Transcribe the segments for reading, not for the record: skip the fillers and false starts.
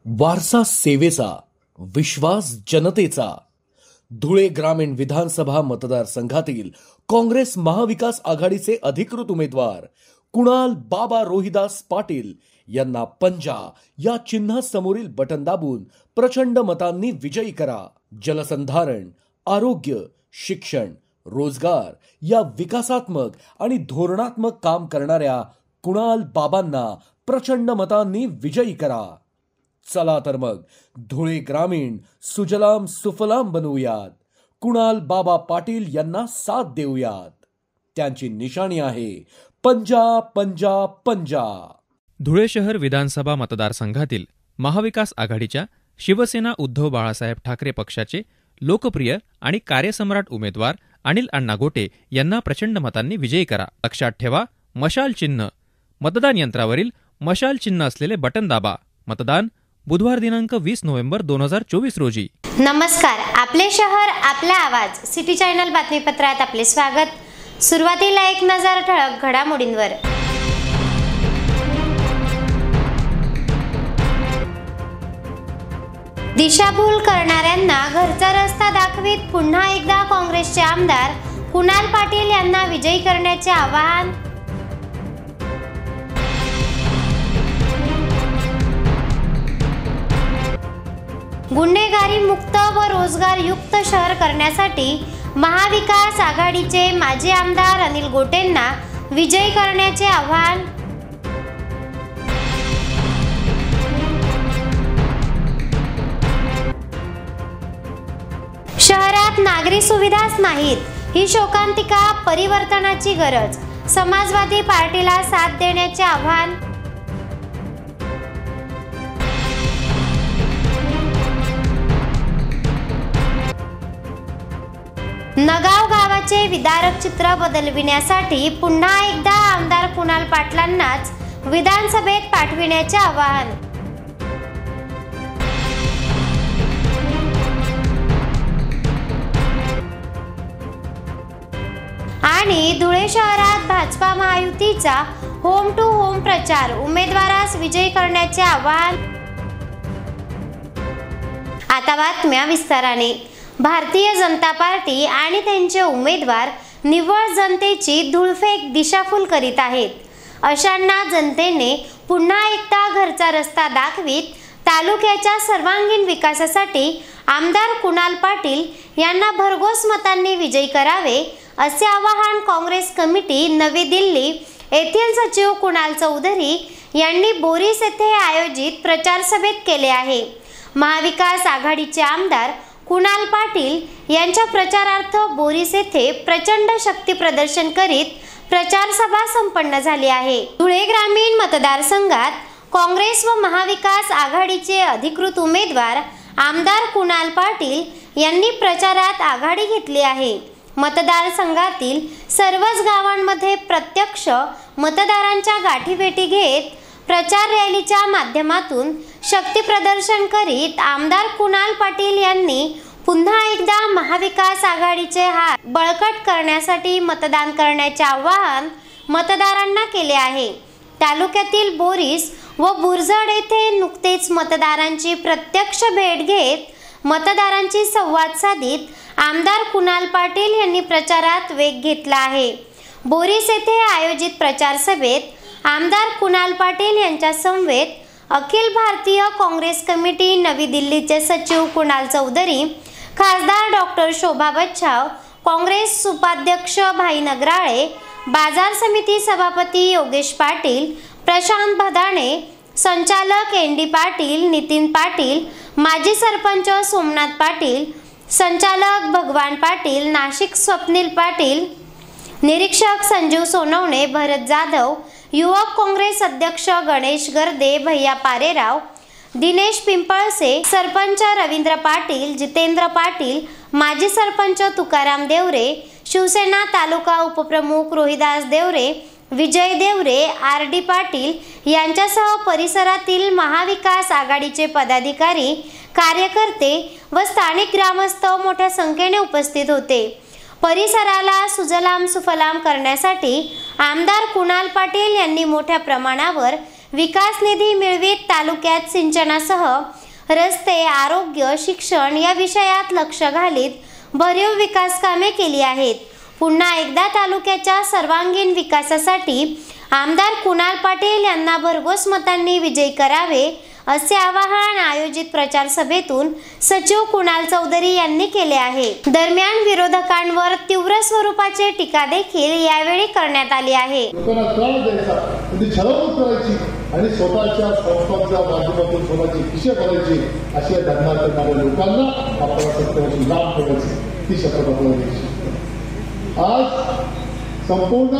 वारसा सेवेचा, विश्वास जनतेचा. धुळे ग्रामीण विधानसभा मतदारसंघातील काँग्रेस महाविकास आघाडीचे अधिकृत उमेदवार कुणाल बाबा रोहिदास पाटील यांना पंजा या चिन्हासमोरील बटन दाबून प्रचंड मतांनी विजयी करा. जलसंधारण, आरोग्य, शिक्षण, रोजगार या विकासात्मक आणि धोरणात्मक काम करणाऱ्या कुणाल बाबांना प्रचंड मतांनी विजयी करा. चला तर मग धुळे ग्रामीण सुजलाम सुफलाम बनवूयात. कुणाल बाबा पाटील यांना साथ देऊयात. त्यांची निशाणी आहे पंजा पंजा पंजा. धुळे शहर विधानसभा मतदारसंघातील महाविकास आघाडीच्या शिवसेना उद्धव बाळासाहेब ठाकरे पक्षाचे लोकप्रिय आणि कार्यसम्राट उमेदवार अनिल अण्णा गोटे यांना प्रचंड मतांनी विजयी करा. लक्षात ठेवा, मशाल चिन्ह, मतदान यंत्रावरील मशाल चिन्ह असलेले बटन दाबा. मतदान बुधवार दिनांक 20 नोव्हेंबर 2024 रोजी. नमस्कार, आपले शहर आपला आवाज सिटी चॅनल बातमीपत्रात आपले स्वागत. सुरुवातीला एक नजर ठळक घडामोडींवर. दिशाभूल करणाऱ्यांना घरचा रस्ता दाखवीत पुन्हा एकदा काँग्रेसचे आमदार कुणाल पाटील यांना विजयी करण्याचे आवाहन. गुन्हेगारी मुक्त व रोजगारयुक्त शहर करण्यासाठी महाविकास आघाडीचे माजी आमदार अनिल गोटेंना विजयी करण्याचे आवाहन. शहरात नागरी सुविधाच नाहीत, ही शोकांतिका, परिवर्तनाची गरज. समाजवादी पार्टीला साथ देण्याचे आवाहन. नगाव गावाचे विदारक चित्र बदलविण्यासाठी पुन्हा एकदा आमदार कुणाल पाटलांनाच विधानसभेत पाठविण्याचे आवाहन. आणि धुळे शहरात भाजपा महायुतीचा होम टू होम प्रचार, उमेदवारास विजयी करण्याचे आवाहन. आता बातम्या विस्ताराने. भारतीय जनता पार्टी आणि त्यांचे उमेदवार निव्वळ जनतेची धूळफेक, दिशाभूल करीत आहेत. अशांना जनतेने पुन्हा एकदा घरचा रस्ता दाखवीत तालुक्याच्या सर्वांगीण विकासासाठी आमदार कुणाल पाटील यांना भरघोस मतांनी विजयी करावे, असे आवाहन काँग्रेस कमिटी नवी दिल्ली येथील सचिव कुणाल चौधरी यांनी बोरीस येथे आयोजित प्रचार सभेत केले आहे. महाविकास आघाडीचे आमदार कुणाल पाटील यांच्या प्रचारार्थ बोरीस येथे प्रचंड शक्ती प्रदर्शन करीत प्रचार सभा संपन्न झाली आहे. धुळे ग्रामीण मतदारसंघात काँग्रेस व महाविकास आघाडीचे अधिकृत उमेदवार आमदार कुणाल पाटील यांनी प्रचारात आघाडी घेतली आहे. मतदारसंघातील सर्वच गावांमध्ये प्रत्यक्ष मतदारांच्या गाठीभेटी घेत प्रचार रॅलीच्या माध्यमातून शक्ती प्रदर्शन करीत आमदार कुणाल पाटील यांनी पुन्हा एकदा महाविकास आघाडीचे हात बळकट करण्यासाठी मतदान करण्याचे आवाहन मतदारांना केले आहे. तालुक्यातील बोरीस व बुरजड येथे नुकतेच मतदारांची प्रत्यक्ष भेट घेत मतदारांची संवाद साधित आमदार कुणाल पाटील यांनी प्रचारात वेग घेतला आहे. बोरीस येथे आयोजित प्रचार सभेत आमदार कुणाल पाटील यांच्या समवेत अखिल भारतीय काँग्रेस कमिटी नवी दिल्लीचे सचिव कुणाल चौधरी, खासदार डॉक्टर शोभा बच्छाव, काँग्रेस उपाध्यक्ष भाई नगराळे, बाजार समिती सभापती योगेश पाटील, प्रशांत भदाणे, संचालक एन.डी. पाटील, नितीन पाटील, माजी सरपंच सोमनाथ पाटील, संचालक भगवान पाटील, नाशिक स्वप्नील पाटील, निरीक्षक संजीव सोनवणे, भरत जाधव, युवक काँग्रेस अध्यक्ष गणेश गर्दे, भैया पारेराव, दिनेश पिंपळसे, सरपंच रवींद्र पाटील, जितेंद्र पाटील, माजी सरपंच तुकाराम देवरे, शिवसेना तालुका उपप्रमुख रोहिदास देवरे, विजय देवरे, आर.डी. पाटील यांच्यासह परिसरातील महाविकास आघाडीचे पदाधिकारी, कार्यकर्ते व स्थानिक ग्रामस्थ मोठ्या संख्येने उपस्थित होते. परिसराला सुजलाम सुफलाम करण्यासाठी आमदार कुणाल पाटील यांनी मोठ्या प्रमाणावर विकास निधी मिळवीत तालुक्यात सिंचनासह रस्ते, आरोग्य, शिक्षण या विषयात लक्ष घालीत भरीव विकास कामे केली आहेत. पुन्हा एकदा तालुक्याच्या सर्वांगीण विकासासाठी आमदार कुणाल पाटील यांना भरघोस मतांनी विजयी करावे असे आवाहन आयोजित प्रचार सभेतून सचिव कुणाल चौधरी यांनी केले आहे. दरम्यान विरोधकांवर तीव्र स्वरूपाची टीका देखील यावेळी करण्यात आली आहे. आणि स्वतःच्या संस्थांच्या माध्यमातून स्वतःची खिशे भरायची अशा धर्मात करणाऱ्या लोकांना आपल्याला सत्तेवरची लाभ ठेवायची ही शपथ आपल्याला घ्यायची. आज संपूर्ण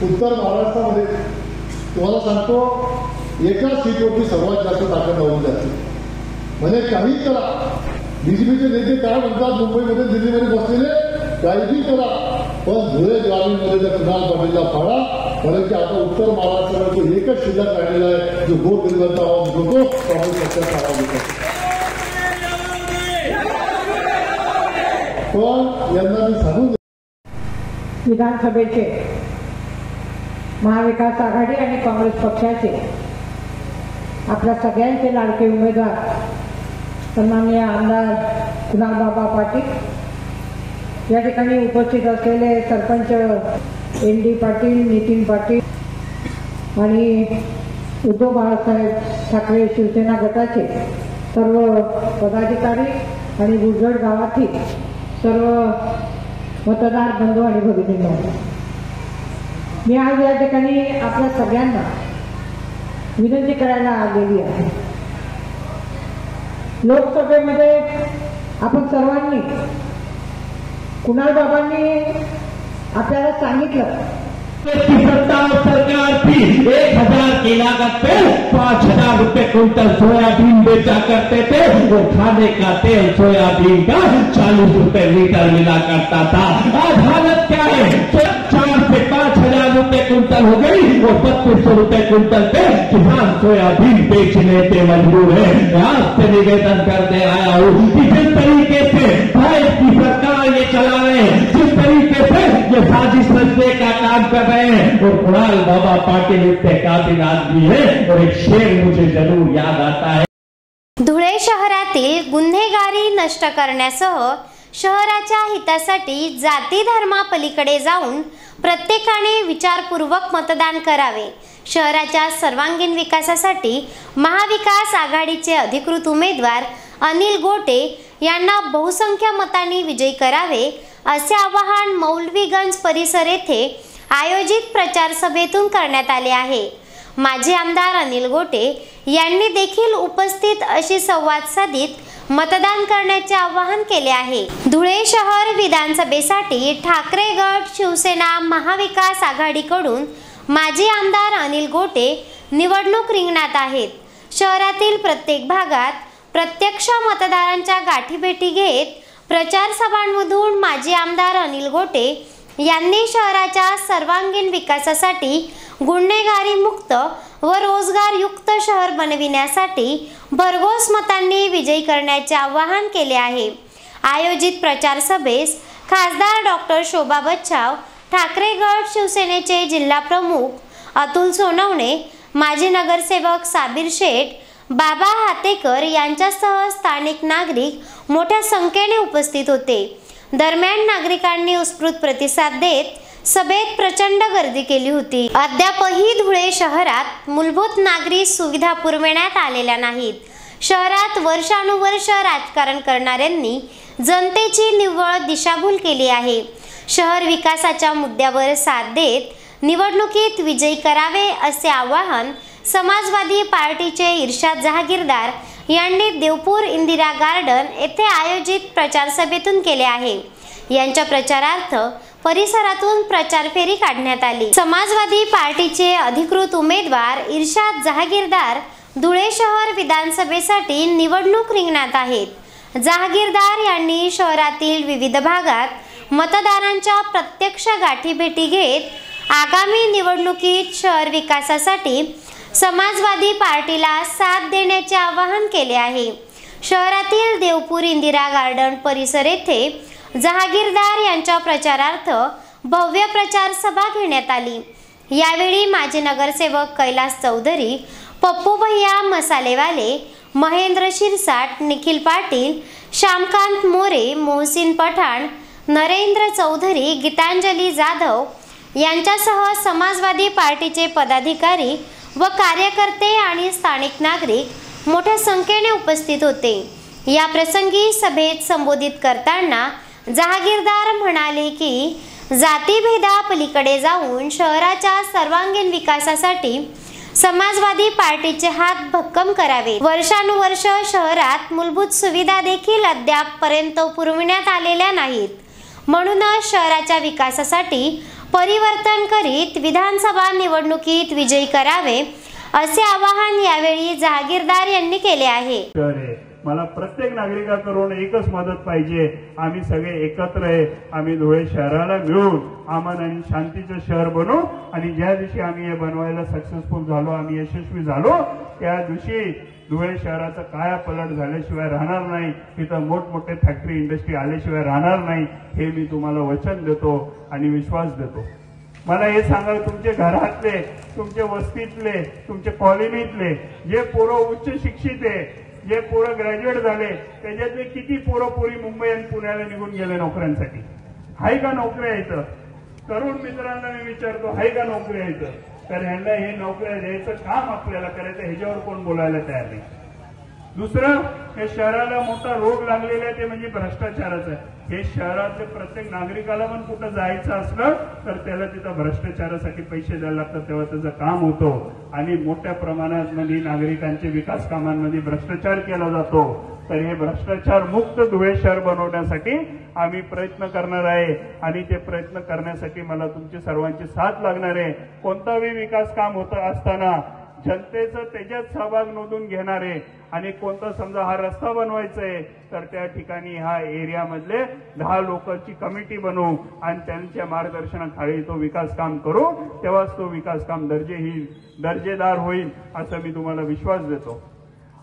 उत्तर महाराष्ट्रामध्ये तुम्हाला सांगतो एका सीटवरती सर्वात जास्त ताकद लावून जाते. म्हणजे काही करा, बीजेपीचे नेते काय म्हणतात, मुंबईमध्ये दिल्लीमध्ये बसलेले काहीही करा, पण धुळे ग्रामीणमध्ये जर कुणाल पाटीलला फाडा, कारण की आता उत्तर महाराष्ट्रामध्ये एकच शिल्लक राहिलेला आहे जो गोरगरिबांचा आवाज होतो काँग्रेस पक्षाचा आवाज होतो. पण यांना मी सांगून विधानसभेचे महाविकास आघाडी आणि काँग्रेस पक्षाचे आपल्या सगळ्यांचे लाडके उमेदवार सन्माननीय आमदार कुणाल बाबा पाटील या ठिकाणी उपस्थित असलेले सरपंच ND पाटील, नितीन पाटील आणि उद्धव बाळासाहेब ठाकरे शिवसेना गटाचे सर्व पदाधिकारी आणि गुजड गावातील सर्व मतदार बंधू आणि भगिनींनो, मी आज या ठिकाणी आपल्या सगळ्यांना विनंती करायला आलेली आहे. लोकसभेमध्ये आपण सर्वांनी कुणाल बाबांनी आपल्याला सांगितलं सरकार थी 1000 की लागत पे 5000 रुपए क्विंटल सोयाबीन बेचा करते थे. वो खाने का तेल सोयाबीन का 40 रुपए लीटर मिला करता था. आज हालत क्या है? 4 से 5000 रुपए क्विंटल हो गई. वो 3200 रुपए क्विंटल पे किसान सोयाबीन बेचने पे मजबूर है. आज से निवेदन करने आया हूँ कि जिस तरीके से भारत की सरकार ये चला रहे हैं, जिस तरीके से ये साजिश रचने का काम कर रहे हैं, और कुणाल बाबा पाटील इतने काबिल आदमी है. और एक शेर मुझे जरूर याद आता है. धुळे शहरातील गुन्हेगारी नष्ट करण्यासह शहराच्या हितासाठी जाती धर्मापलीकडे जाऊन प्रत्येकाने विचारपूर्वक मतदान करावे. शहराच्या सर्वांगीण विकासासाठी महाविकास आघाडीचे अधिकृत उमेदवार अनिल गोटे यांना बहुसंख्य मतांनी विजयी करावे असे आवाहन मौलवीगंज परिसर येथे आयोजित प्रचार सभेतून करण्यात आले आहे. माजी आमदार अनिल गोटे यांनी देखील उपस्थित अशी संवाद साधित मतदान करण्याचे आवाहन केले आहे. धुळे शहर विधानसभेसाठी ठाकरे गट शिवसेना महाविकास आघाडीकडून माजी आमदार अनिल गोटे निवडणूक रिंगणात आहेत. शहरातील प्रत्येक भागात प्रत्यक्ष मतदारांच्या गाठीभेटी घेत प्रचार सभांमधून माजी आमदार अनिल गोटे यांनी शहराच्या सर्वांगीण विकासासाठी गुन्हेगारी मुक्त व रोजगारयुक्त शहर बनविण्यासाठी भरघोस मतांनी विजयी करण्याचे आवाहन केले आहे. आयोजित प्रचार सभेस खासदार डॉक्टर शोभा बच्छाव, ठाकरे गट शिवसेनेचे जिल्हा प्रमुख अतुल सोनवणे, माजी नगरसेवक साबीर शेठ, बाबा हातेकर यांच्यासह स्थानिक नागरिक मोठ्या संख्येने उपस्थित होते. दरम्यान नागरिकांनी उत्स्फूर्त प्रतिसाद देत सभेत प्रचंड गर्दी केली होती. अद्यापही धुळे शहरात मूलभूत नागरी सुविधा पुरविण्यात आलेल्या नाहीत. शहरात वर्षानुवर्ष राजकारण करणाऱ्यांनी जनतेची निव्वळ दिशाभूल केली आहे. शहर विकासाच्या मुद्द्यावर साथ देत निवडणुकीत विजयी करावे असे आवाहन समाजवादी पार्टीचे इर्शाद जहागीरदार यांनी देवपूर इंदिरा गार्डन येथे आयोजित प्रचार सभेतून केले आहे. यांच्या प्रचारार्थ परिसरातून प्रचार फेरी काढण्यात आली. समाजवादी पार्टीचे अधिकृत उमेदवार इर्शाद जहागीरदार धुळे शहर विधानसभेसाठी निवडणूक रिंगणात आहेत. जहागीरदार यांनी शहरातील विविध भागात मतदारांच्या प्रत्यक्ष गाठीभेटी घेत आगामी निवडणुकीत शहर विकासासाठी समाजवादी पार्टीला साथ देण्याचे आवाहन केले आहे. शहरातील देवपूर इंदिरा गार्डन परिसर येथे जहागीरदार यांच्या प्रचारार्थ भव्य प्रचार सभा घेण्यात आली. यावेळी माजी नगरसेवक कैलास चौधरी, पप्पू भैया मसालेवाले, महेंद्र शिरसाट, निखिल पाटील, श्यामकांत मोरे, मोहसिन पठाण, नरेंद्र चौधरी, गीतांजली जाधव यांच्यासह समाजवादी पार्टीचे पदाधिकारी व कार्यकर्ते आणि स्थानिक नागरिक मोठ्या संख्येने उपस्थित होते। या प्रसंगी सभेत संबोधित करताना जहागीरदार म्हणाले की जातीभेदापलीकडे जाऊन शहराच्या सर्वांगीण विकासासाठी समाजवादी पार्टीचे हात भक्कम करावे। वर्षानुवर्ष शहरात मूलभूत सुविधा देखील अद्याप पर्यंत पुरविण्यात आलेल्या नाहीत, म्हणूनच शहराच्या विकासासाठी परिवर्तन करीत विधानसभा निवडणुकीत विजयी करावे असे आवाहन यावेळी जहागीरदार यांनी केले आहे। मला प्रत्येक नागरिकाकडून एकच मदत पाहिजे, आम्ही सगळे एकत्र आहे, आम्ही धुळे शहराला मिळून अमन आणि शांतीचं शहर बनवू आणि ज्या दिवशी आम्ही हे बनवायला सक्सेसफुल झालो, आम्ही यशस्वी झालो, त्या दिवशी धुळे शहराचा कायापालट झाल्याशिवाय राहणार नाही, इथं मोठमोठे फॅक्टरी इंडस्ट्री आल्याशिवाय राहणार नाही, हे मी तुम्हाला वचन देतो आणि विश्वास देतो। मला हे सांगा, तुमचे घरातले, तुमचे वस्तीतले, तुमचे कॉलनीतले जे पोरं उच्च शिक्षित आहे, जे पोरं ग्रॅज्युएट झाले, त्याच्यातले किती पोरं पोरी मुंबई आणि पुण्याला निघून गेले नोकऱ्यांसाठी? हाय का नोकऱ्या इथं? तरुण मित्रांना मी विचारतो, हाय का नोकऱ्या इथं? तर ह्यांना हे नोकऱ्या द्यायचं काम आपल्याला करायचं, ह्याच्यावर कोण बोलायला तयार नाही। दुसरं, हे शहराला मोठा रोग लागलेला आहे ते म्हणजे भ्रष्टाचाराचं आहे। हे शहरातल्या प्रत्येक नागरिकाला पण कुठं जायचं असलं तर त्याला तिथं भ्रष्टाचारासाठी पैसे द्यायला लागतात, तेव्हा त्याचं काम होतं आणि मोठ्या प्रमाणात मध्ये नागरिकांचे विकास कामांमध्ये भ्रष्टाचार केला जातो। तर हे भ्रष्टाचार मुक्त धुळे शहर बनवण्यासाठी आम्ही प्रयत्न करणार आहे आणि ते प्रयत्न करण्यासाठी मला तुमची सर्वांची साथ लागणार आहे। कोणताही विकास काम होत असताना जनतेचं त्याच्यात सहभाग नोंदून घेणार आहे आणि कोणता समजा हा रस्ता बनवायचा आहे तर त्या ठिकाणी हा एरियामधले 10 लोकांची कमिटी बनवू आणि त्यांच्या मार्गदर्शनाखाली तो विकास काम करू, तेव्हाच तो विकास काम दर्जेदार होईल असं मी तुम्हाला विश्वास देतो।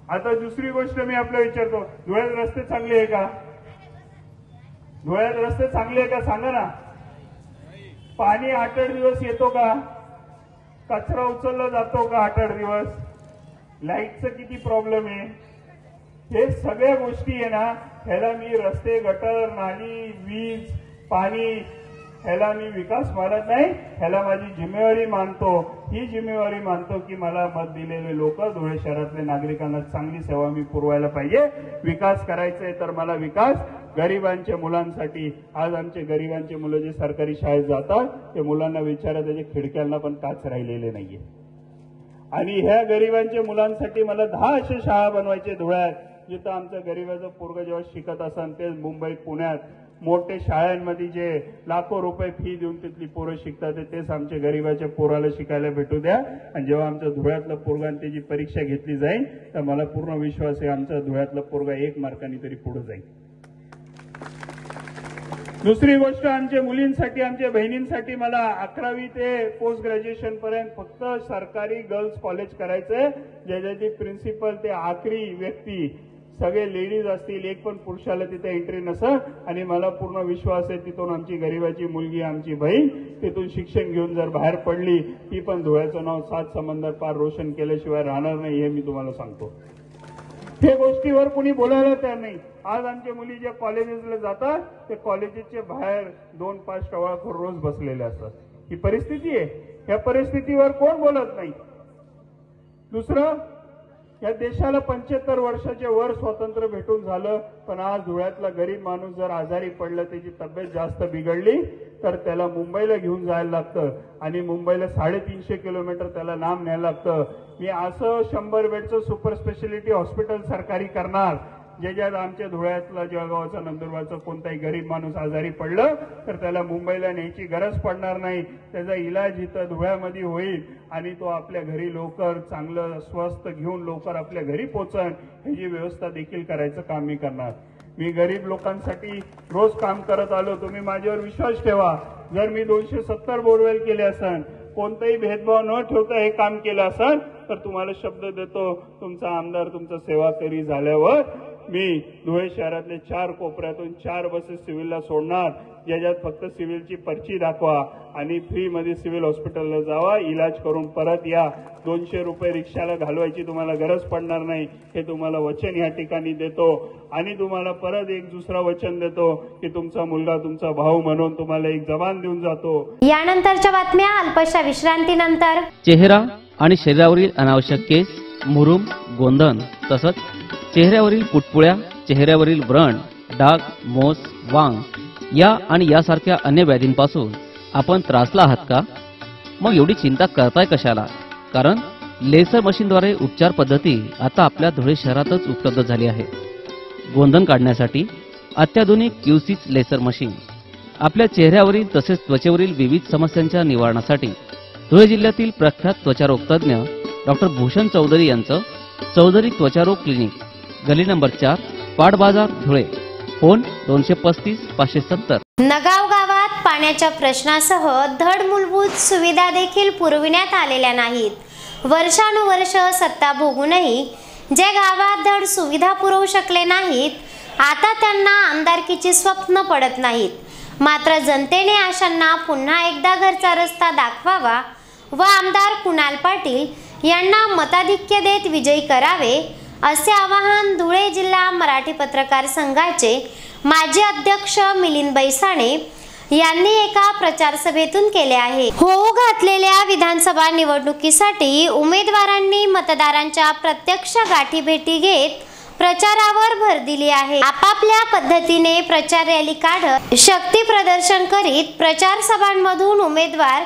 आता दुसरी गोष्ट मी आपल्याला विचारतो, धुळ्यात रस्ते चांगले आहे का? धुळ्यात रस्ते चांगले आहे का सांगा ना? पाणी 8 दिवस येतो का? कचरा उचलला जातो का 8 दिवस? लाईटचं किती प्रॉब्लेम आहे? हे सगळ्या गोष्टी आहे ना, ह्याला मी रस्ते, गटर, नाली, वीज, पाणी, ह्याला मी विकास मानत नाही, ह्याला माझी जिम्मेवारी मानतो। ही जिम्मेवारी मानतो की मला मत दिलेले लोक, धुळे शहरातल्या नागरिकांना चांगली सेवा मी पुरवायला पाहिजे। विकास करायचा आहे तर मला विकास गरिबांच्या मुलांसाठी, आज आमचे गरिबांचे मुलं जे सरकारी शाळेत जातात ते मुलांना विचारा, त्याच्या खिडक्यांना पण काच राहिलेले नाहीये आणि ह्या गरिबांच्या मुलांसाठी मला 10 अशा शाळा बनवायचे धुळ्यात, जिथं आमचं गरिबाचं पोरगं जेव्हा शिकत असेल ते मुंबई पुण्यात मोठे शाळांमध्ये जे लाखो रुपये फी देऊन तिथली पोरं शिकतात तेच आमच्या गरिबाच्या पोराला शिकायला भेटू द्या। आणि जेव्हा आमचं धुळ्यातलं पोरगान त्याची परीक्षा घेतली जाईल तर मला पूर्ण विश्वास आहे आमचा धुळ्यातलं पोरगा 1 मार्कांनी तरी पुढे जाईल। दुसरी गोष्ट, आमच्या मुलींसाठी, आमच्या बहिणींसाठी मला 11वी ते पोस्ट ग्रॅज्युएशन पर्यंत फक्त सरकारी गर्ल्स कॉलेज करायचंय, ज्याच्याची प्रिन्सिपल ते आखरी व्यक्ती सगळे लेडीज असतील, एक पण पुरुषाला तिथे एंट्री नसेल आणि मला पूर्ण विश्वास आहे तिथून आमची गरिबाची मुलगी, आमची बहीण तिथून शिक्षण घेऊन जर बाहेर पडली ती पण धुळ्याचं नाव 7 समंदर पार रोशन केल्याशिवाय राहणार नाही, हे मी तुम्हाला सांगतो। हे गोष्टीवर कोणी बोलायला तयार नाही। आज आमच्या मुली ज्या कॉलेजेसला जातात ते कॉलेजेसच्या बाहेर 2-5 टवाळखोर रोज बसलेले असतात। ही परिस्थिती आहे, या परिस्थितीवर कोण बोलत नाही। दुसरं, या देशाला 75 वर्षाच्या वर स्वातंत्र्य भेटून झालं, पण आज धुळ्यातला गरीब माणूस जर आजारी पडला, त्याची तब्येत जास्त बिघडली तर त्याला मुंबईला घेऊन जायला लागतं आणि मुंबईला 350 किलोमीटर त्याला लांब न्यायला लागतं। मी असं 100 बेडचं सुपर स्पेशालिटी हॉस्पिटल सरकारी करणार, ज्याच्यात आमच्या धुळ्यातला, जळगावचा, नंदुरबारचा कोणताही गरीब माणूस आजारी पडलं तर त्याला मुंबईला न्यायची गरज पडणार नाही, त्याचा इलाज इथं धुळ्यामध्ये होईल आणि तो आपल्या घरी लवकर चांगलं स्वस्थ घेऊन लवकर आपल्या घरी पोहोचेल, ह्याची व्यवस्था देखील करायचं काम मी करणार। मी गरीब लोकांसाठी रोज काम करत आलो, तुम्ही माझ्यावर विश्वास ठेवा। जर मी 270 बोरवेल केले असेल, कोणताही भेदभाव न ठेवता हे काम केलं असेल तर तुम्हाला शब्द देतो, तुमचा आमदार तुमचा सेवाकरी झाल्यावर मी धुळे शहरातले 4 कोपऱ्यातून 4 बसेस सिव्हिलला सोडणार, ज्याच्यात फक्त सिव्हिलची पर्ची दाखवा आणि फ्रीमध्ये सिव्हिल हॉस्पिटलला जावा, इलाज करून परत या. 200 रुपये रिक्षाला घालवायची तुम्हाला गरज पडणार नाही, हे तुम्हाला वचन या ठिकाणी देतो. आणि तुम्हाला परत एक दुसरा वचन देतो की तुमचा मुलगा तुमचा भाऊ म्हणून तुम्हाला एक जबान देऊन जातो. यानंतरच्या बातम्या अल्पशा विश्रांतीनंतर. चेहरा आणि शरीरावरील अनावश्यक केस, मुरूम, गोंधन तसंच चेहऱ्यावरील पुटपुळ्या, चेहऱ्यावरील व्रण, डाग, मोस, वांग या आणि यासारख्या अन्य व्याधींपासून आपण त्रासला आहात का? मग एवढी चिंता करताय कशाला? कारण लेसर मशीनद्वारे उपचार पद्धती आता आपल्या धुळे शहरातच उपलब्ध झाली आहे. गोंधन काढण्यासाठी अत्याधुनिक क्यूसिच लेसर मशीन, आपल्या चेहऱ्यावरील तसेच त्वचेवरील विविध समस्यांच्या निवारणासाठी धुळे जिल्ह्यातील प्रख्यात त्वचारोग तज्ज्ञ डॉक्टर भूषण चौधरी यांचं चौधरी त्वचारोग क्लिनिक, गली नंबर 4, पाट बाजार, धुळे. फोन 235 570. नगाव गावात पाण्याच्या प्रश्नासह धड मूलभूत सुविधा देखील पुरविण्यात आलेल्या नाहीत. वर्षानुवर्ष सत्ता भोगूनही जे गावात धड सुविधा पुरवू शकले नाहीत, आता त्यांना आमदारकीची स्वप्न पडत नाहीत. मात्र जनतेने आशांना पुन्हा एकदा घरचा रस्ता दाखवावा व आमदार कुणाल पाटील यांना मताधिक्य देत विजयी करावे, असे आवाहन धुळे जिल्हा मराठी पत्रकार संघाचे माजी अध्यक्ष मिलिंद बैसाणे यांनी एका प्रचार सभेतून केले आहे. होऊ घातलेल्या विधानसभा निवडणुकीसाठी उमेदवारांनी मतदारांच्या प्रत्यक्ष गाठीभेटी घेत प्रचारावर भर दिली आहे. आपापल्या पद्धतीने प्रचार रॅली काढत शक्ती प्रदर्शन करीत प्रचार सभांमधून उमेदवार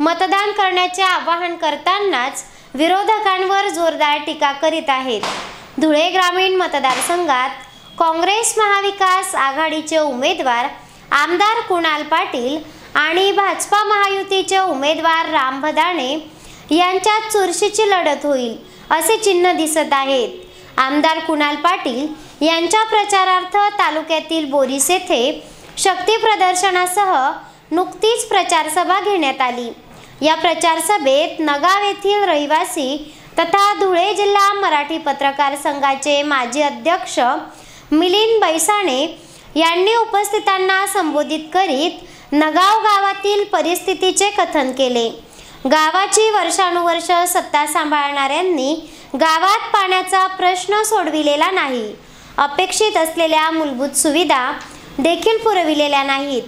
मतदान करण्याचे आवाहन करतानाच विरोधकांवर जोरदार टीका करीत आहेत. धुळे ग्रामीण मतदारसंघात काँग्रेस महाविकास आघाडीचे उमेदवार आमदार कुणाल पाटील आणि भाजपा महायुतीचे उमेदवार राम भदाणे यांच्यात चुरशीची लढत होईल असे चिन्ह दिसत आहेत. आमदार कुणाल पाटील यांच्या प्रचारार्थ तालुक्यातील बोरीस येथे शक्ती प्रदर्शनासह नुकतीच प्रचार सभा घेण्यात आली. या प्रचार सभेत नगाव येथील रहिवासी तथा धुळे जिल्हा मराठी पत्रकार संघाचे माजी अध्यक्ष मिलिंद बैसाणे यांनी उपस्थितांना संबोधित करीत नगाव गावातील परिस्थितीचे कथन केले. गावाची वर्षानुवर्ष सत्ता सांभाळणाऱ्यांनी गावात पाण्याचा प्रश्न सोडविलेला नाही, अपेक्षित असलेल्या मूलभूत सुविधा देखील पुरविलेल्या नाहीत.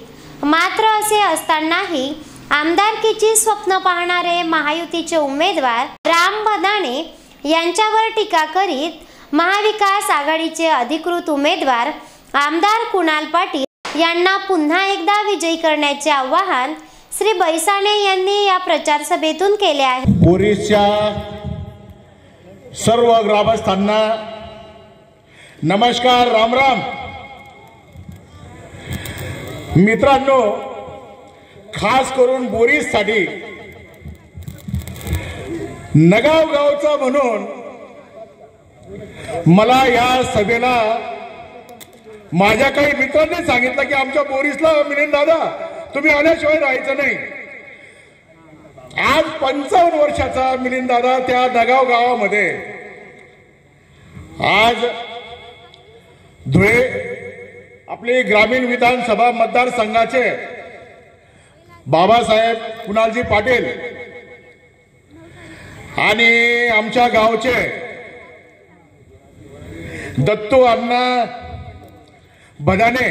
मात्र असे असतानाही आमदारकीची स्वप्न पाहणारे महायुतीचे उमेदवार राम भदाणे यांच्यावर टीका करीत महाविकास आघाडीचे अधिकृत उमेदवार आमदार कुणाल पाटील यांना पुन्हा एकदा विजयी करण्याचे आवाहन श्री बैसाणे यांनी या प्रचार सभेतून केले आहे. बोरीसच्या सर्व ग्रामस्थांना नमस्कार, राम राम. मित्रांनो, खास करून बोरीससाठी नगाव गावचा म्हणून मला या सभेला माझ्या काही मित्रांनी सांगितलं की आमच्या बोरीसला मिलिंद दादा तुम्ही आल्याशिवाय राहायचं नाही. आज 55 वर्षाचा मिलिंद दादा त्या नगाव गावामध्ये आज धुळे आपले ग्रामीण विधानसभा मतदारसंघाचे बाबासाहेब कुणालजी पाटील आणि आमच्या गावचे दत्तू अण्णा भदाणे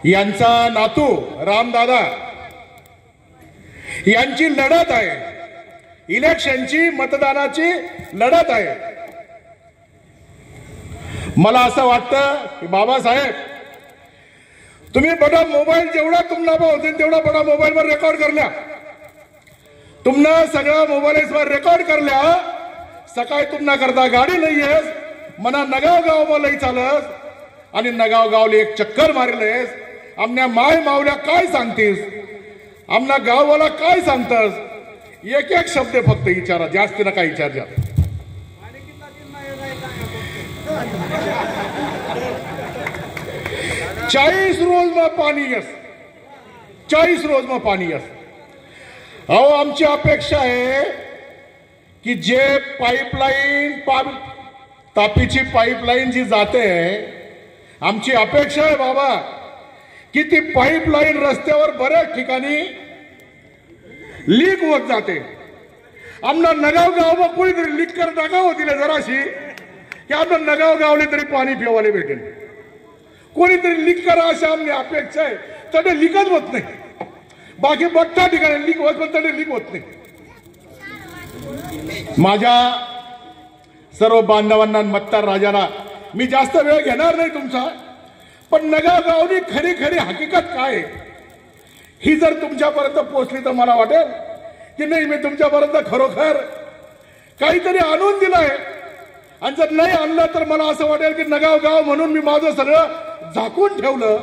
यांचा नातू रामदादा यांची लढत आहे. इलेक्शनची, मतदानाची लढत आहे. मला असं वाटतं की बाबासाहेब तुम्ही बडा मोबाईल जेवढा तुम्हाला होते तेवढा बडा मोबाईलवर रेकॉर्ड करल्या, तुमनं सगळ्या मोबाईलवर रेकॉर्ड करल्या. सकाळी तुम्हाला करता गाडी नाही आहेस, मना नगाव गाव लई चालस आणि नगाव गावले एक चक्कर मारलेस. आमच्या माय मावल्या काय सांगतेस, आमना गाववाला काय सांगतस, एक एक शब्द फक्त विचारा, जास्त नका विचार. 40 रोज में पाणी यस, 40 रोज में पाणी यस. अहो, आमची अपेक्षा आहे की जे पाईपलाईन तापीची पाईपलाईन जी जाते, आमची अपेक्षा आहे बाबा की ती पाईपलाईन रस्त्यावर बऱ्याच ठिकाणी लीक होत जाते. आमना नगाव गाव कोणीतरी लीक कर टाकावं दिले जराशी की आपलं नगाव गावले तरी पाणी पिवायला भेटेल. कोणीतरी लीक करा अशी आमची अपेक्षा आहे. तडे लीकच होत नाही. बाकी बठ्ठा ठिकाणी लीक होत पण तडे लीक होत नाही. माझ्या सर्व बांधवांना मतदार राजाला मी जास्त वेळ घेणार नाही तुमचा, पण नगाव गावनी खरी खरी हकीकत काय ही जर तुमच्यापर्यंत पोहोचली तर मला वाटेल की नाही मी तुमच्यापर्यंत खरोखर काहीतरी आणून दिलंय. आणि जर नाही आणलं तर मला असं वाटेल की नगाव गाव म्हणून मी माझं सगळं झाकून ठेवलं.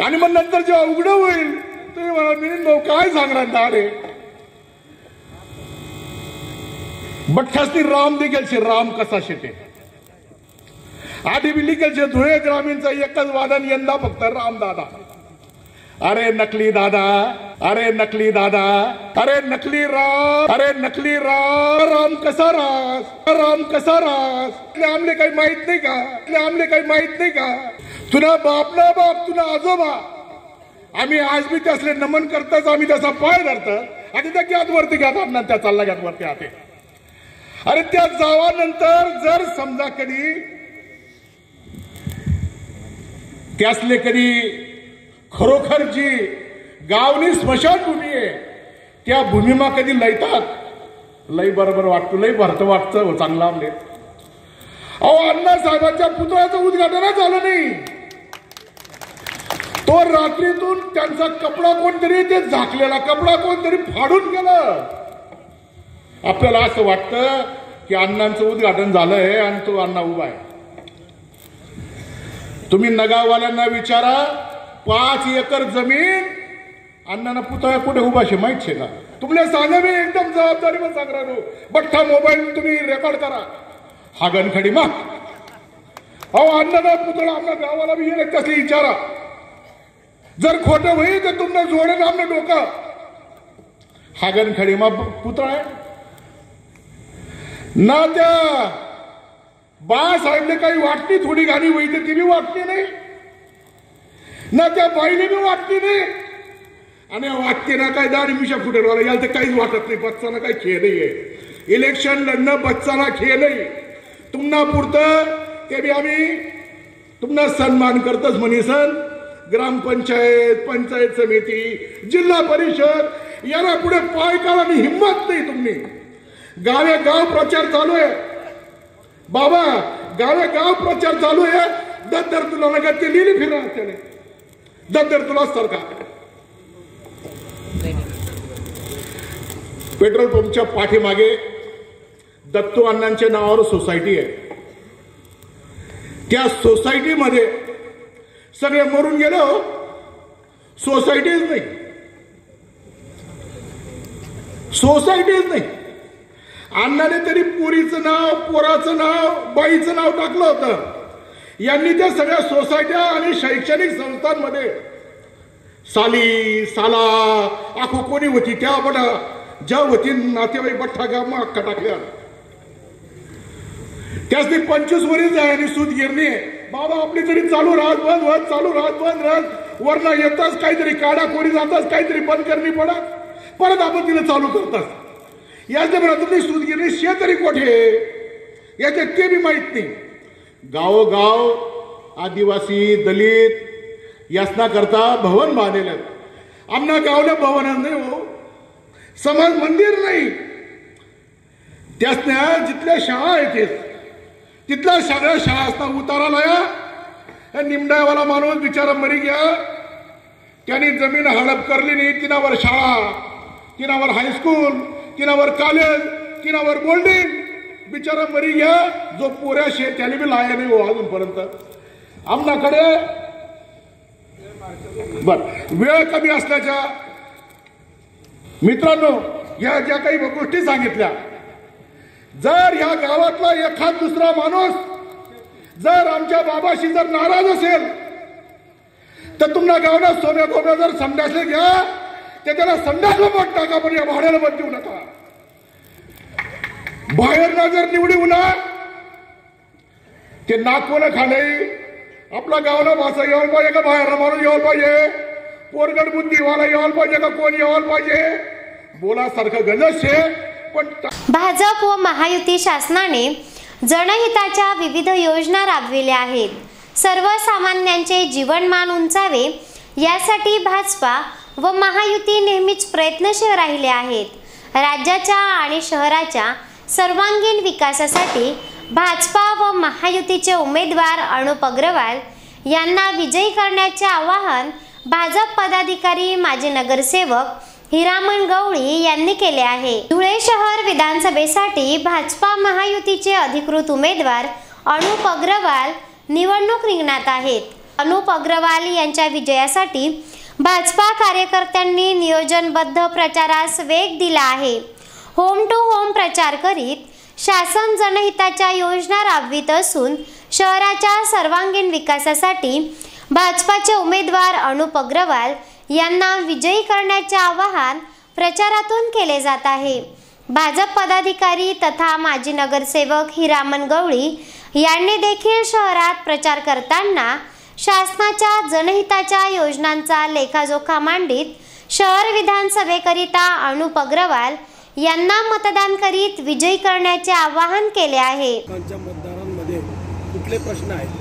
आणि मग नंतर जेव्हा उघडं होईल तुम्ही मला मिनिट भाऊ काय सांगणार दाडे बठ्ठासनी राम देखील राम कसा शेते. आधी बिलिकेलचे धुळे ग्रामीणचा एकच वादन यंदा फक्त राम दादा. अरे नकली दादा, अरे नकली दादा, अरे नकली राम, अरे नकली राम. राम कसा रास, राम कसा रास. आमले काही माहित नाही का, आमले काही माहित नाही का. तुला बाप ना बाप, तुला आजोबा, आम्ही आज बी त्यासले नमन करताच आम्ही त्याचा पाय धरतात. आणि त्या गॅत वरती घ्या त्या चालला गॅत वरती आते. अरे त्या जावानंतर जर समजा कधी त्यासले कधी खरोखर जी गावनी स्मशानभूमी आहे त्या भूमीमा कधी लयतात लय बरोबर वाटतो, लय भरत वाटतं चांगला आमले. अहो अण्णासाहेबांच्या पुतळ्याचं उद्घाटनच झालं नाही. तो रात्रीतून त्यांचा कपडा कोणतरी ते झाकलेला कपडा कोणतरी फाडून गेलं. आपल्याला असं वाटतं की अण्णांचं उद्घाटन झालंय आणि तो अण्णा उभा आहे. तुम्ही नगाववाल्यांना विचारा 5 एकर जमीन अण्णांना पुतळा कुठे उभा शे माहित शे का. तुमले सांगा मी एकदम जबाबदारी पण सांग राहिलो. बठ्ठा मोबाईल तुम्ही रेकॉर्ड करा हागणखडी मा. अहो अण्णांना पुतळा आमच्या गावाला बी येईल तसली विचारा. जर खोटं होईल तर तुमने जोडेल आमने डोकं. हागणखडी मा पुतळा ना त्या बाळासाहेबने काही वाटली थोडी गाणी होई तर ती बी वाटली नाही ना त्या बाईने बी वाटली नाही. आणि वाटते ना काय दाढी मिशा फुटेलवाला याला तर काहीच वाटत नाही. बच्चांना काही खेळ नाहीये. इलेक्शन लढणं बच्चांना खेळ नाही. तुम्हाला पुरतं ते बी आम्ही तुम्हाला सन्मान करतच म्हणीसन. ग्रामपंचायत, पंचायत समिती, जिल्हा परिषद याला पुढे पाय काढायची हिंमत नाही तुम्ही. गावे गाव प्रचार चालू आहे बाबा, गावे गाव प्रचार चालू आहे. दत्तर तुला नका ते लिहिली फिरा त्याने दत्तर तुला सरकार. पेट्रोल पंपच्या पाठीमागे दत्तू अण्णांच्या नावावर सोसायटी आहे. त्या सोसायटीमध्ये सगळे मरून गेले हो. सोसायटीच नाही, सोसायटीच नाही. अण्णाने तरी पोरीचं नाव, पोराचं नाव, बाईचं नाव टाकलं होतं. यांनी त्या सगळ्या सोसायट्या आणि शैक्षणिक संस्थांमध्ये साली साला आखो कोणी होती त्या बडा ज्या होती नातेवाईक बठ्ठा गाव अख्खा टाकल्या. त्यासनी 25 वर्ष आहे आणि सूत गिरणी बाबा आपली तरी चालू राहत बंद होत, चालू राहत बंद राहत. वरना येताच काहीतरी काढा कोणी जाताच काहीतरी बंद करणी पडत, परत आपण तिला चालू करतात. याच्या तुम्ही सूत गिरणी शेतरी कोठे याचे ते बी माहित नाही. गावोगाव आदिवासी दलित यासना करता भवन बांधलेलं. आमना गावले भवन नाही हो, समाज मंदिर नाही. त्यासना जिथल्या शाळा येते तिथल्या सगळ्या शाळा उताराला या. निमडावाला माणूस बिचारा मरी गया. त्यांनी जमीन हडप करली नाही. तिनावर शाळा, तिनावर हायस्कूल, तिनावर कॉलेज, तिनावर बोल्डिंग. बिचारा मरी गया. जो पोऱ्या शे त्याने बी लाया नाही हो अजूनपर्यंत. आमनाकडे बर वेळ कमी असल्याच्या मित्रांनो या ज्या काही गोष्टी सांगितल्या, जर या गावातला एखाद दुसरा माणूस जर आमच्या बाबाशी जर नाराज असेल तर तुम्हाला गावना सोन्या गोम्या जर संडासले घ्या ते त्याला संडासला मत टाका, पण या भाड्याला मत देऊ नका. बाहेरना जर निवडी उन्हा ते नागपूर खाणे आपल्या गावाला भाषा यायला पाहिजे का बाहेर माणूस यायला पाहिजे, पोरगड बुद्धिवाला यायला पाहिजे का कोण यायला पाहिजे, बोलासारखं गणेश आहे. पण भाजप व महायुती शासनाने जनहिताच्या विविध योजना राबविल्या आहेत. सर्वसामान्यांचे जीवनमान उंचावे यासाठी भाजपा व महायुती नेहमीच प्रयत्नशील राहिले आहेत. राज्याच्या आणि शहराच्या सर्वांगीण विकासासाठी भाजपा व महायुतीचे उमेदवार अनुप अग्रवाल यांना विजयी करण्याचे आवाहन भाजप पदाधिकारी माजी नगरसेवक हिरामण गवळी यांनी केले आहे. धुळे शहर विधानसभेसाठी भाजपा महायुतीचे अधिकृत उमेदवार अनुप अग्रवाल निवडणूक रिंगणात आहेत. अनुप अग्रवाल यांच्या विजयासाठी भाजपा कार्यकर्त्यांनी नियोजनबद्ध प्रचारास वेग दिला आहे. होम टू होम प्रचार करीत शासन जनहिताच्या योजना राबवित असून शहराच्या सर्वांगीण विकासासाठी भाजपाचे उमेदवार अनुप अग्रवाल यांना विजयी करण्याचे आवाहन प्रचारातून केले जात आहे. भाजप पदाधिकारी तथा माजी नगरसेवक हिरामण गवळी यांनी देखील शहरात प्रचार करताना शासनाच्या जनहिताच्या योजनांचा लेखाजोखा मांडित शहर विधानसभेकरिता अनुप अग्रवाल यांना मतदान करीत विजयी करण्याचे आवाहन केले आहे. मतदारांमध्ये कुठले प्रश्न आहेत,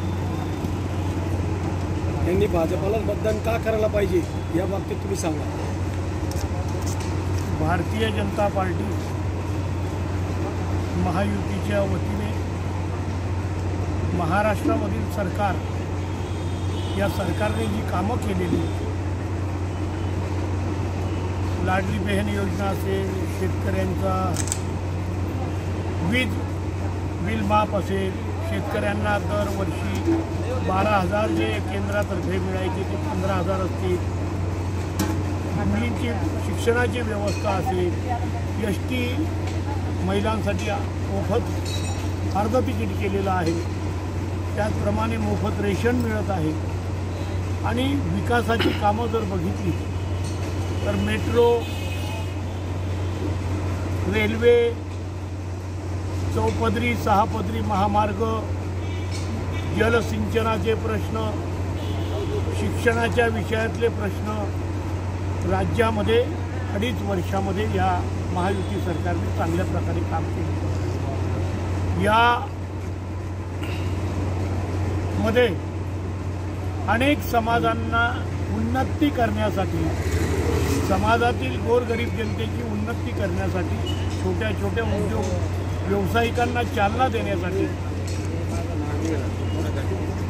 त्यांनी भाजपाला मतदान का करायला पाहिजे या बाबतीत तुम्ही सांगा. भारतीय जनता पार्टी महायुतीच्या वतीने महाराष्ट्रामधील सरकार या सरकारने जी कामं केलेली, लाडली बहीण योजना असेल, शेतकऱ्यांचा वीज बिल माफ असेल, शेतकऱ्यांना दरवर्षी 12,000 जे केंद्रातर्फे मिळायचे ते 15,000 असतील, मुलींची शिक्षणाची व्यवस्था असेल, ST महिलांसाठी मोफत अर्ध तिकीट केलेलं आहे, त्याचप्रमाणे मोफत रेशन मिळत आहे. आणि विकासाची कामं जर बघितली तर मेट्रो, रेल्वे, चौपदरी 6 पदरी महामार्ग, जलसिंचनाचे प्रश्न, शिक्षणाच्या विषयातले प्रश्न राज्यामध्ये 2.5 वर्षामध्ये या महायुती सरकारने चांगल्या प्रकारे काम केले. या मध्ये अनेक समाजांना उन्नती करण्यासाठी, समाजातील गोरगरीब जनतेची उन्नती करण्यासाठी, छोट्या छोट्या उद्योग व्यावसायिकांना चालना देण्यासाठी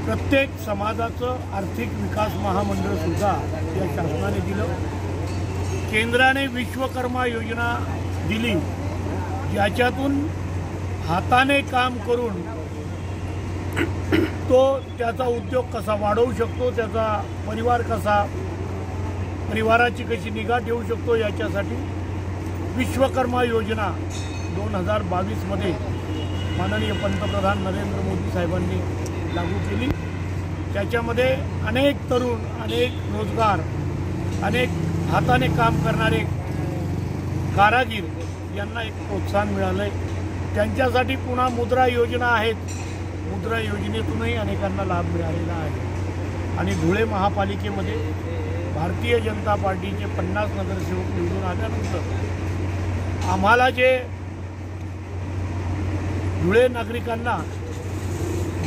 प्रत्येक समाजाचं आर्थिक विकास महामंडळ सुद्धा या शासनाने दिलं. केंद्राने विश्वकर्मा योजना दिली, याच्यातून हाताने काम करून तो त्याचा उद्योग कसा वाढवू शकतो, त्याचा परिवाराची कशी निगा ठेवू शकतो, याच्यासाठी विश्वकर्मा योजना 2022मध्ये माननीय पंतप्रधान नरेंद्र मोदी साहेबांनी लागू केली. त्याच्यामध्ये अनेक तरुण, अनेक रोजगार, अनेक हाताने काम करणारे कारागीर यांना एक प्रोत्साहन मिळालं आहे. त्यांच्यासाठी पुन्हा मुद्रा योजना आहेत, मुद्रा योजनेतूनही अनेकांना लाभ मिळालेला आहे. आणि धुळे महापालिकेमध्ये भारतीय जनता पार्टीचे 50 नगरसेवक निवडून आल्यानंतर आम्हाला जे धुळे नागरिकांना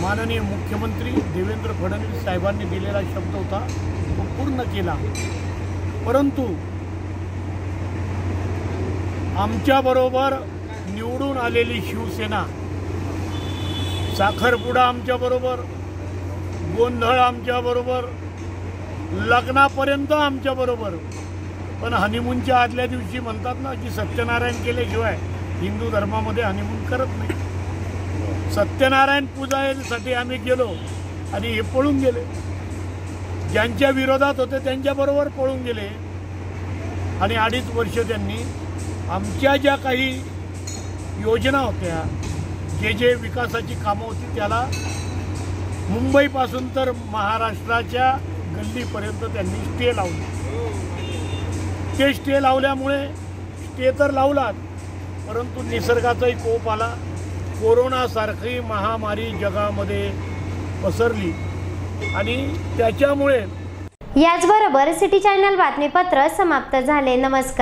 माननीय मुख्यमंत्री देवेंद्र फडणवीस साहेबांनी दिलेला शब्द होता तो पूर्ण केला. परंतु आमच्याबरोबर निवडून आलेली शिवसेना, साखरपुडा आमच्याबरोबर, गोंधळ आमच्याबरोबर, लग्नापर्यंत आमच्याबरोबर, पण हनीमूनच्या आदल्या दिवशी म्हणतात ना की सत्यनारायण केल्याशिवाय हिंदू धर्मामध्ये हनीमून करत नाही. सत्यनारायण पूजासाठी आम्ही गेलो आणि हे पळून गेले. ज्यांच्या विरोधात होते त्यांच्याबरोबर पळून गेले. आणि 2.5 वर्ष त्यांनी आमच्या ज्या काही योजना होत्या, जे विकासाची कामं होती, त्याला मुंबईपासून तर महाराष्ट्राच्या गल्लीपर्यंत त्यांनी स्टे लावले. ते स्टे लावल्यामुळे स्टे तर लावलात, परंतु निसर्गाचाही कोप आला. कोरोनासारखी महामारी जगामध्ये पसरली आणि त्याच्यामुळे याचबरोबर सिटी चॅनल बातमीपत्र समाप्त झाले. नमस्कार.